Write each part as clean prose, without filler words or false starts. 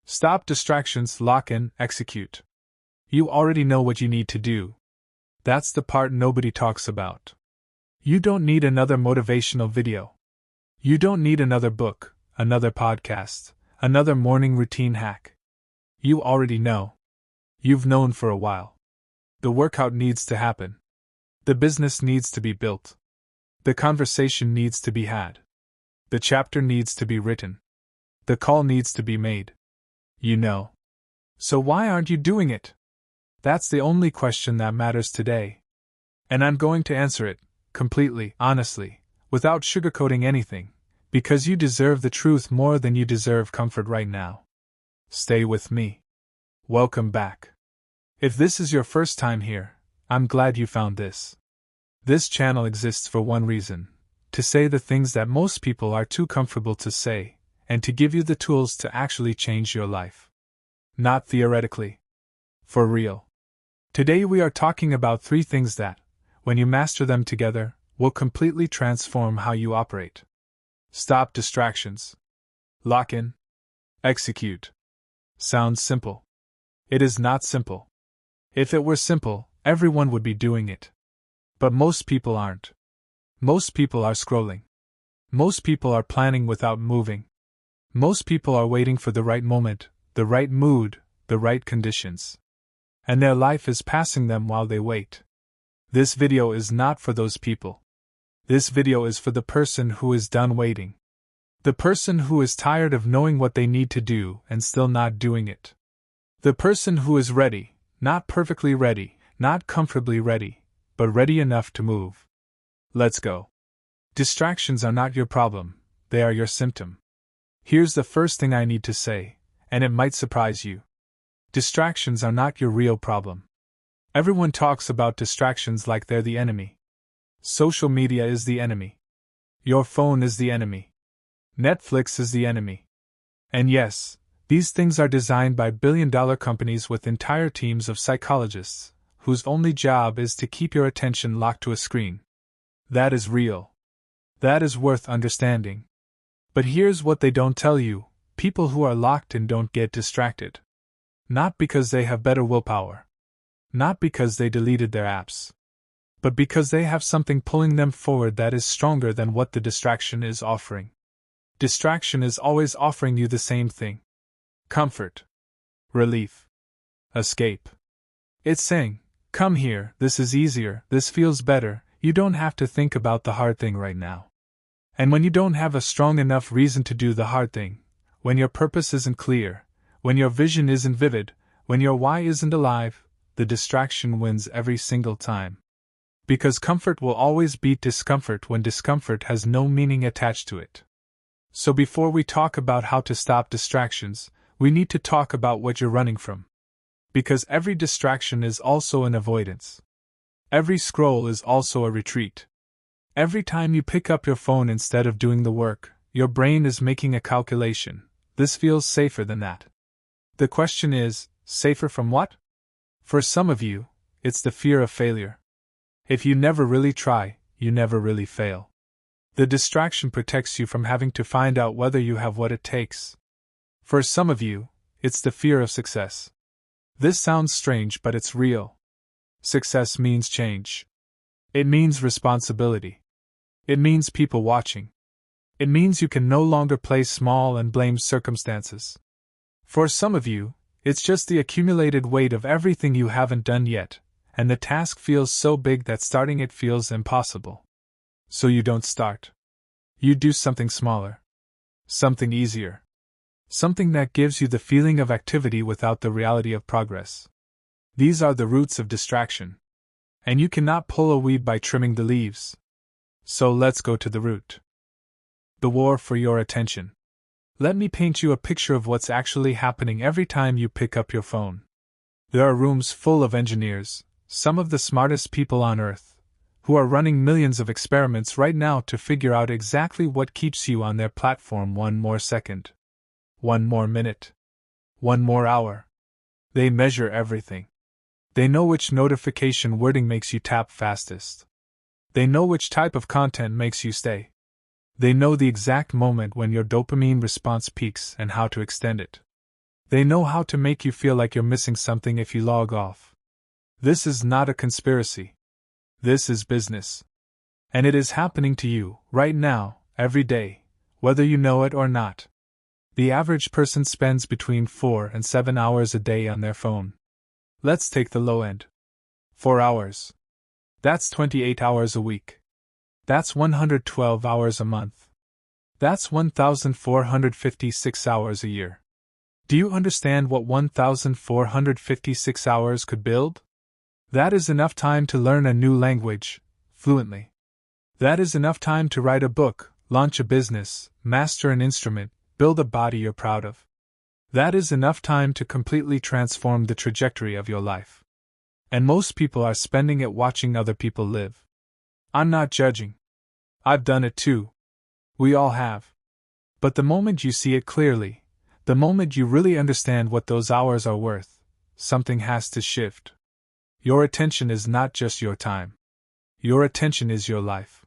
Stop distractions, lock in, execute. You already know what you need to do. That's the part nobody talks about. You don't need another motivational video. You don't need another book, another podcast, another morning routine hack. You already know. You've known for a while. The workout needs to happen. The business needs to be built. The conversation needs to be had. The chapter needs to be written. The call needs to be made. You know. So why aren't you doing it? That's the only question that matters today. And I'm going to answer it, completely, honestly, without sugarcoating anything, because you deserve the truth more than you deserve comfort right now. Stay with me. Welcome back. If this is your first time here, I'm glad you found this. This channel exists for one reason: to say the things that most people are too comfortable to say, and to give you the tools to actually change your life. Not theoretically. For real. Today we are talking about 3 things that, when you master them together, will completely transform how you operate. Stop distractions. Lock in. Execute. Sounds simple. It is not simple. If it were simple, everyone would be doing it. But most people aren't. Most people are scrolling. Most people are planning without moving. Most people are waiting for the right moment, the right mood, the right conditions. And their life is passing them while they wait. This video is not for those people. This video is for the person who is done waiting. The person who is tired of knowing what they need to do and still not doing it. The person who is ready, not perfectly ready, not comfortably ready, but ready enough to move. Let's go. Distractions are not your problem, they are your symptom. Here's the first thing I need to say, and it might surprise you. Distractions are not your real problem. Everyone talks about distractions like they're the enemy. Social media is the enemy. Your phone is the enemy. Netflix is the enemy. And yes, these things are designed by billion-dollar companies with entire teams of psychologists, whose only job is to keep your attention locked to a screen. That is real. That is worth understanding. But here's what they don't tell you: people who are locked in don't get distracted. Not because they have better willpower. Not because they deleted their apps. But because they have something pulling them forward that is stronger than what the distraction is offering. Distraction is always offering you the same thing. Comfort. Relief. Escape. It's saying, come here, this is easier, this feels better, you don't have to think about the hard thing right now. And when you don't have a strong enough reason to do the hard thing, when your purpose isn't clear, when your vision isn't vivid, when your why isn't alive, the distraction wins every single time. Because comfort will always beat discomfort when discomfort has no meaning attached to it. So before we talk about how to stop distractions, we need to talk about what you're running from. Because every distraction is also an avoidance. Every scroll is also a retreat. Every time you pick up your phone instead of doing the work, your brain is making a calculation. This feels safer than that. The question is, safer from what? For some of you, it's the fear of failure. If you never really try, you never really fail. The distraction protects you from having to find out whether you have what it takes. For some of you, it's the fear of success. This sounds strange, but it's real. Success means change. It means responsibility. It means people watching. It means you can no longer play small and blame circumstances. For some of you, it's just the accumulated weight of everything you haven't done yet, and the task feels so big that starting it feels impossible. So you don't start. You do something smaller. Something easier. Something that gives you the feeling of activity without the reality of progress. These are the roots of distraction. And you cannot pull a weed by trimming the leaves. So let's go to the root. The war for your attention. Let me paint you a picture of what's actually happening every time you pick up your phone. There are rooms full of engineers, some of the smartest people on Earth, who are running millions of experiments right now to figure out exactly what keeps you on their platform one more second. One more minute. One more hour. They measure everything. They know which notification wording makes you tap fastest. They know which type of content makes you stay. They know the exact moment when your dopamine response peaks and how to extend it. They know how to make you feel like you're missing something if you log off. This is not a conspiracy. This is business. And it is happening to you, right now, every day, whether you know it or not. The average person spends between 4 and 7 hours a day on their phone. Let's take the low end. 4 hours. That's 28 hours a week. That's 112 hours a month. That's 1,456 hours a year. Do you understand what 1,456 hours could build? That is enough time to learn a new language, fluently. That is enough time to write a book, launch a business, master an instrument, build a body you're proud of. That is enough time to completely transform the trajectory of your life. And most people are spending it watching other people live. I'm not judging. I've done it too. We all have. But the moment you see it clearly, the moment you really understand what those hours are worth, something has to shift. Your attention is not just your time. Your attention is your life.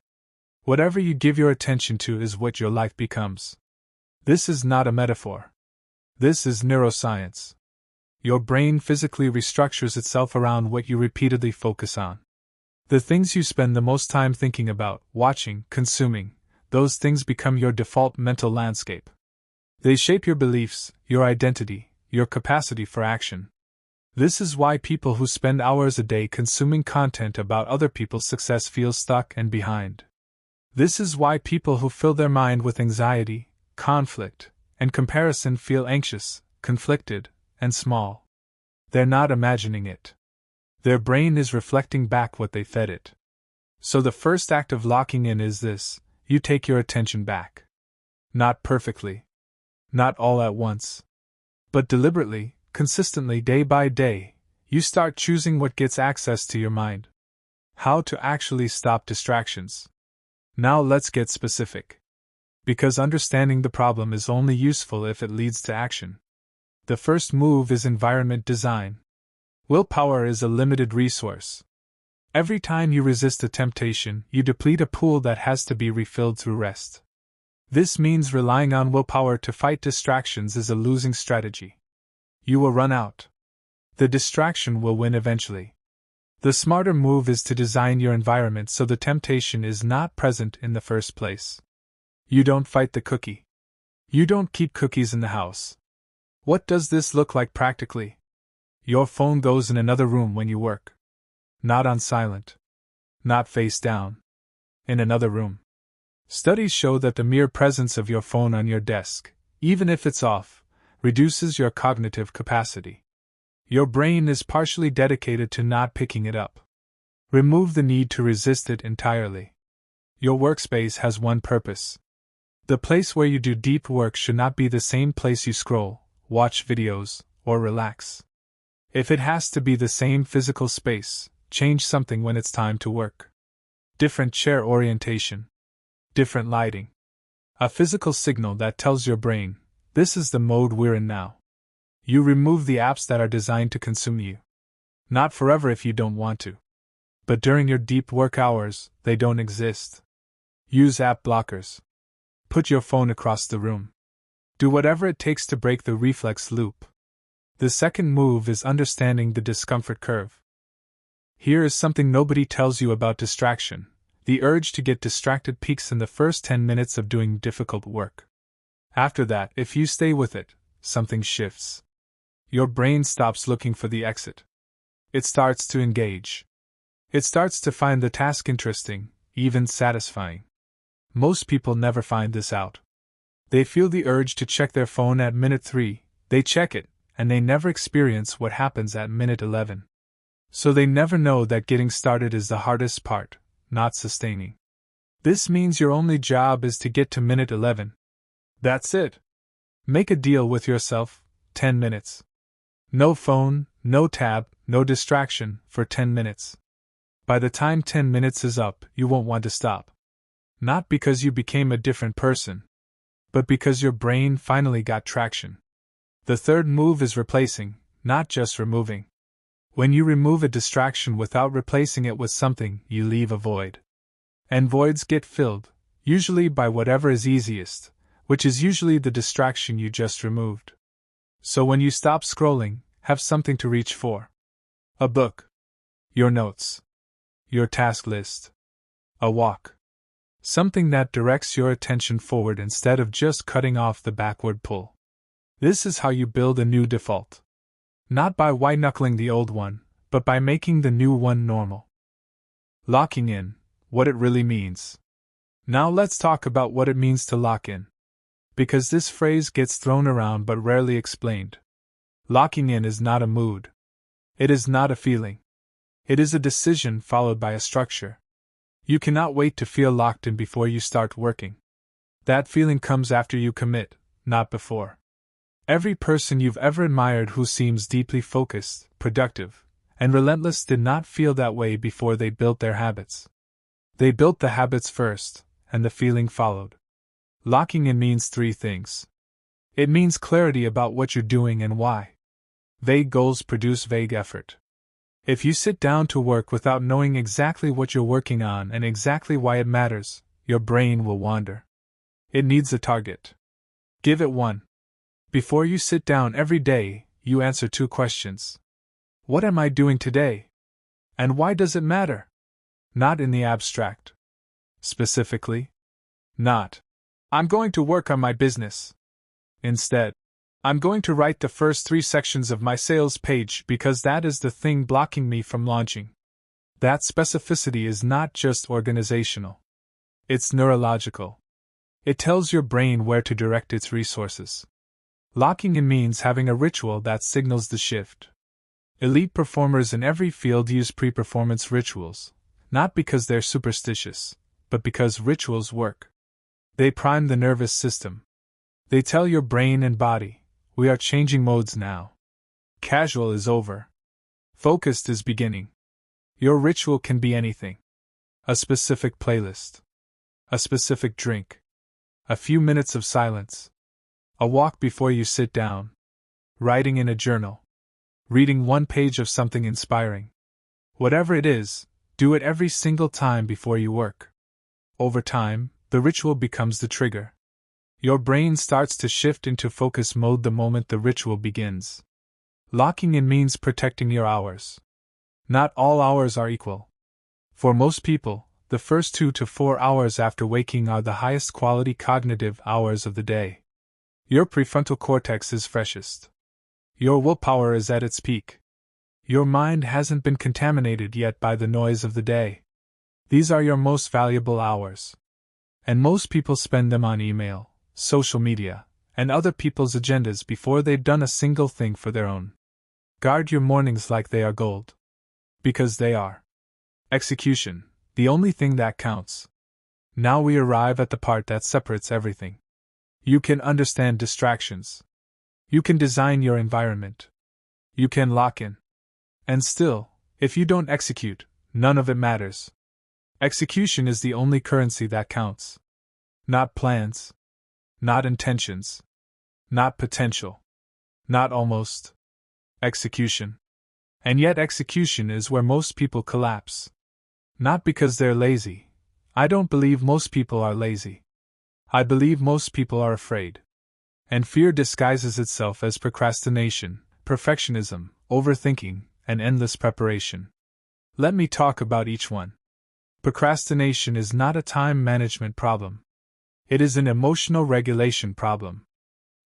Whatever you give your attention to is what your life becomes. This is not a metaphor. This is neuroscience. Your brain physically restructures itself around what you repeatedly focus on. The things you spend the most time thinking about, watching, consuming, those things become your default mental landscape. They shape your beliefs, your identity, your capacity for action. This is why people who spend hours a day consuming content about other people's success feel stuck and behind. This is why people who fill their mind with anxiety, conflict, and comparison feel anxious, conflicted, and small. They're not imagining it. Their brain is reflecting back what they fed it. So the first act of locking in is this: you take your attention back. Not perfectly. Not all at once. But deliberately, consistently, day by day, you start choosing what gets access to your mind. How to actually stop distractions. Now let's get specific. Because understanding the problem is only useful if it leads to action. The first move is environment design. Willpower is a limited resource. Every time you resist a temptation, you deplete a pool that has to be refilled through rest. This means relying on willpower to fight distractions is a losing strategy. You will run out. The distraction will win eventually. The smarter move is to design your environment so the temptation is not present in the first place. You don't fight the cookie. You don't keep cookies in the house. What does this look like practically? Your phone goes in another room when you work. Not on silent. Not face down. In another room. Studies show that the mere presence of your phone on your desk, even if it's off, reduces your cognitive capacity. Your brain is partially dedicated to not picking it up. Remove the need to resist it entirely. Your workspace has one purpose. The place where you do deep work should not be the same place you scroll, watch videos, or relax. If it has to be the same physical space, change something when it's time to work. Different chair orientation. Different lighting. A physical signal that tells your brain, this is the mode we're in now. You remove the apps that are designed to consume you. Not forever if you don't want to. But during your deep work hours, they don't exist. Use app blockers. Put your phone across the room. Do whatever it takes to break the reflex loop. The second move is understanding the discomfort curve. Here is something nobody tells you about distraction. The urge to get distracted peaks in the first 10 minutes of doing difficult work. After that, if you stay with it, something shifts. Your brain stops looking for the exit. It starts to engage. It starts to find the task interesting, even satisfying. Most people never find this out. They feel the urge to check their phone at minute 3, they check it, and they never experience what happens at minute 11. So they never know that getting started is the hardest part, not sustaining. This means your only job is to get to minute 11. That's it. Make a deal with yourself, 10 minutes. No phone, no tab, no distraction, for 10 minutes. By the time 10 minutes is up, you won't want to stop. Not because you became a different person, but because your brain finally got traction. The third move is replacing, not just removing. When you remove a distraction without replacing it with something, you leave a void. And voids get filled, usually by whatever is easiest, which is usually the distraction you just removed. So when you stop scrolling, have something to reach for. A book. Your notes. Your task list. A walk. Something that directs your attention forward instead of just cutting off the backward pull. This is how you build a new default. Not by white-knuckling the old one, but by making the new one normal. Locking in, what it really means. Now let's talk about what it means to lock in. Because this phrase gets thrown around but rarely explained. Locking in is not a mood. It is not a feeling. It is a decision followed by a structure. You cannot wait to feel locked in before you start working. That feeling comes after you commit, not before. Every person you've ever admired who seems deeply focused, productive, and relentless did not feel that way before they built their habits. They built the habits first, and the feeling followed. Locking in means three things. It means clarity about what you're doing and why. Vague goals produce vague effort. If you sit down to work without knowing exactly what you're working on and exactly why it matters, your brain will wander. It needs a target. Give it one. Before you sit down every day, you answer two questions. What am I doing today? And why does it matter? Not in the abstract. Specifically. Not, I'm going to work on my business. Instead, I'm going to write the first 3 sections of my sales page because that is the thing blocking me from launching. That specificity is not just organizational. It's neurological. It tells your brain where to direct its resources. Locking in means having a ritual that signals the shift. Elite performers in every field use pre-performance rituals, not because they're superstitious, but because rituals work. They prime the nervous system. They tell your brain and body, we are changing modes now. Casual is over. Focused is beginning. Your ritual can be anything. A specific playlist. A specific drink. A few minutes of silence. A walk before you sit down. Writing in a journal. Reading 1 page of something inspiring. Whatever it is, do it every single time before you work. Over time, the ritual becomes the trigger. Your brain starts to shift into focus mode the moment the ritual begins. Locking in means protecting your hours. Not all hours are equal. For most people, the first 2 to 4 hours after waking are the highest quality cognitive hours of the day. Your prefrontal cortex is freshest. Your willpower is at its peak. Your mind hasn't been contaminated yet by the noise of the day. These are your most valuable hours. And most people spend them on email, social media, and other people's agendas before they've done a single thing for their own. Guard your mornings like they are gold. Because they are. Execution, the only thing that counts. Now we arrive at the part that separates everything. You can understand distractions. You can design your environment. You can lock in. And still, if you don't execute, none of it matters. Execution is the only currency that counts. Not plans. Not intentions. Not potential. Not almost. Execution. And yet execution is where most people collapse. Not because they're lazy. I don't believe most people are lazy. I believe most people are afraid. And fear disguises itself as procrastination, perfectionism, overthinking, and endless preparation. Let me talk about each one. Procrastination is not a time management problem. It is an emotional regulation problem.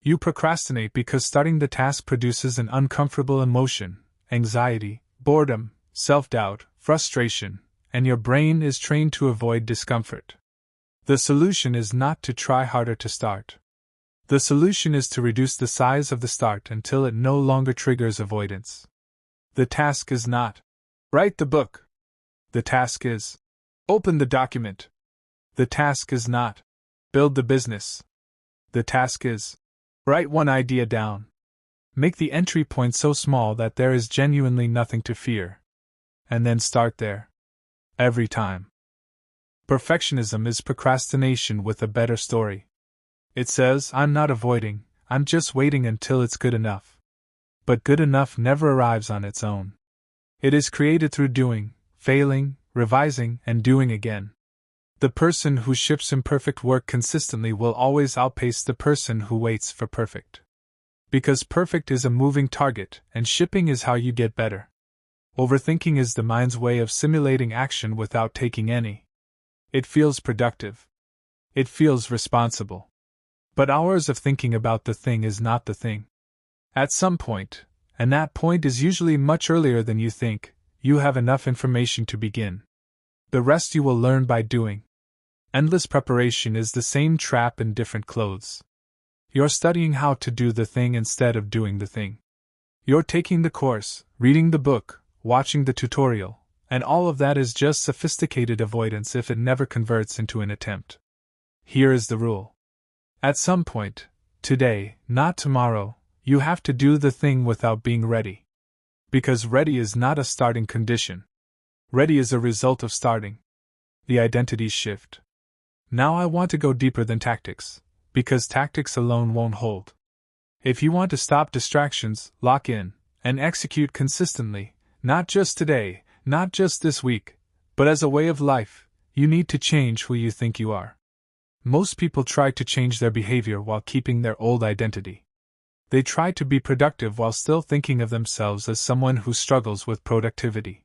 You procrastinate because starting the task produces an uncomfortable emotion, anxiety, boredom, self-doubt, frustration, and your brain is trained to avoid discomfort. The solution is not to try harder to start. The solution is to reduce the size of the start until it no longer triggers avoidance. The task is not, write the book. The task is, open the document. The task is not, build the business. The task is, write one idea down. Make the entry point so small that there is genuinely nothing to fear. And then start there. Every time. Perfectionism is procrastination with a better story. It says, I'm not avoiding, I'm just waiting until it's good enough. But good enough never arrives on its own. It is created through doing, failing, revising, and doing again. The person who ships imperfect work consistently will always outpace the person who waits for perfect. Because perfect is a moving target, and shipping is how you get better. Overthinking is the mind's way of simulating action without taking any. It feels productive. It feels responsible. But hours of thinking about the thing is not the thing. At some point, and that point is usually much earlier than you think, you have enough information to begin. The rest you will learn by doing. Endless preparation is the same trap in different clothes. You're studying how to do the thing instead of doing the thing. You're taking the course, reading the book, watching the tutorial, and all of that is just sophisticated avoidance if it never converts into an attempt. Here is the rule. At some point, today, not tomorrow, you have to do the thing without being ready. Because ready is not a starting condition. Ready is a result of starting. The identities shift. Now I want to go deeper than tactics, because tactics alone won't hold. If you want to stop distractions, lock in, and execute consistently, not just today, not just this week, but as a way of life, you need to change who you think you are. Most people try to change their behavior while keeping their old identity. They try to be productive while still thinking of themselves as someone who struggles with productivity.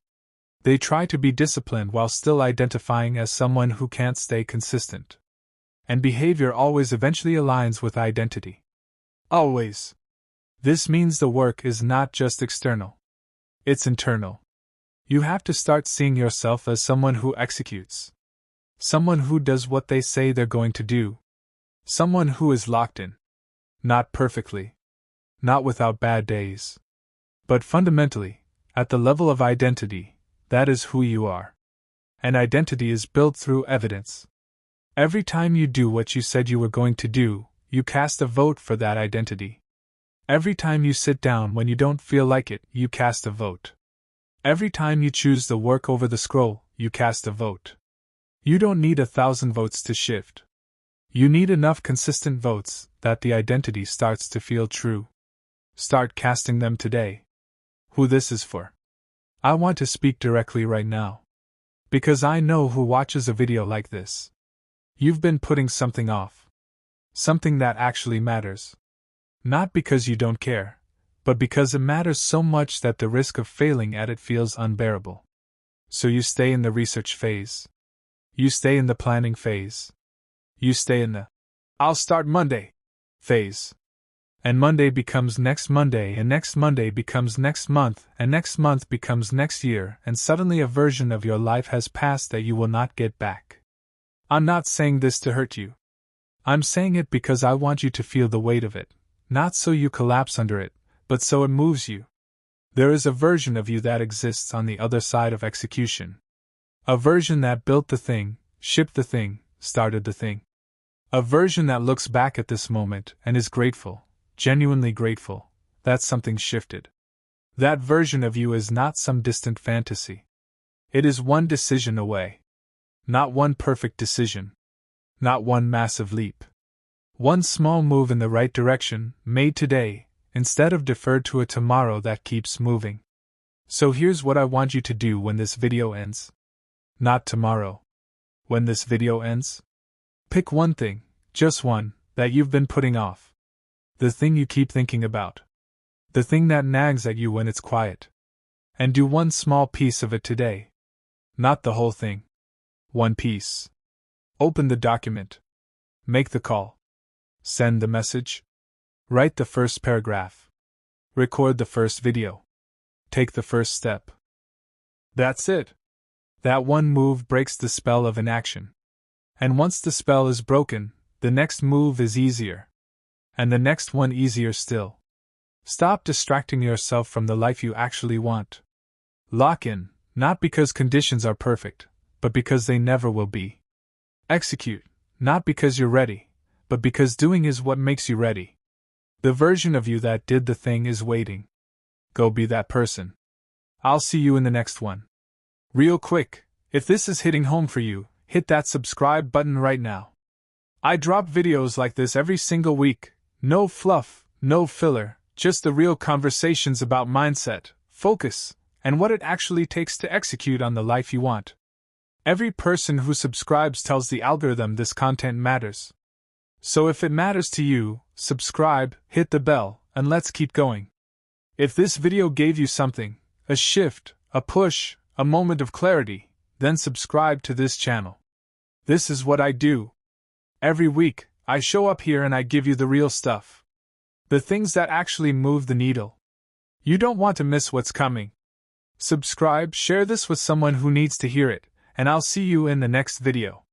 They try to be disciplined while still identifying as someone who can't stay consistent. And behavior always eventually aligns with identity. Always. This means the work is not just external. It's internal. You have to start seeing yourself as someone who executes. Someone who does what they say they're going to do. Someone who is locked in. Not perfectly. Not without bad days. But fundamentally, at the level of identity, that is who you are. And identity is built through evidence. Every time you do what you said you were going to do, you cast a vote for that identity. Every time you sit down when you don't feel like it, you cast a vote. Every time you choose the work over the scroll, you cast a vote. You don't need 1,000 votes to shift. You need enough consistent votes that the identity starts to feel true. Start casting them today. Who this is for? I want to speak directly right now. Because I know who watches a video like this. You've been putting something off. Something that actually matters. Not because you don't care, but because it matters so much that the risk of failing at it feels unbearable. So you stay in the research phase. You stay in the planning phase. You stay in the "I'll start Monday" phase. And Monday becomes next Monday, and next Monday becomes next month, and next month becomes next year, and suddenly a version of your life has passed that you will not get back. I'm not saying this to hurt you. I'm saying it because I want you to feel the weight of it, not so you collapse under it, but so it moves you. There is a version of you that exists on the other side of execution. A version that built the thing, shipped the thing, started the thing. A version that looks back at this moment and is grateful, genuinely grateful, that something shifted. That version of you is not some distant fantasy. It is one decision away. Not one perfect decision. Not one massive leap. One small move in the right direction, made today, instead of deferred to a tomorrow that keeps moving. So here's what I want you to do when this video ends. Not tomorrow. When this video ends? Pick one thing, just one, that you've been putting off. The thing you keep thinking about. The thing that nags at you when it's quiet. And do one small piece of it today. Not the whole thing. One piece. Open the document. Make the call. Send the message. Write the first paragraph. Record the first video. Take the first step. That's it. That one move breaks the spell of inaction. And once the spell is broken, the next move is easier. And the next one easier still. Stop distracting yourself from the life you actually want. Lock in, not because conditions are perfect, but because they never will be. Execute, not because you're ready, but because doing is what makes you ready. The version of you that did the thing is waiting. Go be that person. I'll see you in the next one. Real quick, if this is hitting home for you, hit that subscribe button right now. I drop videos like this every single week. No fluff, no filler, just the real conversations about mindset, focus, and what it actually takes to execute on the life you want. Every person who subscribes tells the algorithm this content matters. So if it matters to you, subscribe, hit the bell, and let's keep going. If this video gave you something, a shift, a push, a moment of clarity, then subscribe to this channel. This is what I do. Every week, I show up here and I give you the real stuff. The things that actually move the needle. You don't want to miss what's coming. Subscribe, share this with someone who needs to hear it, and I'll see you in the next video.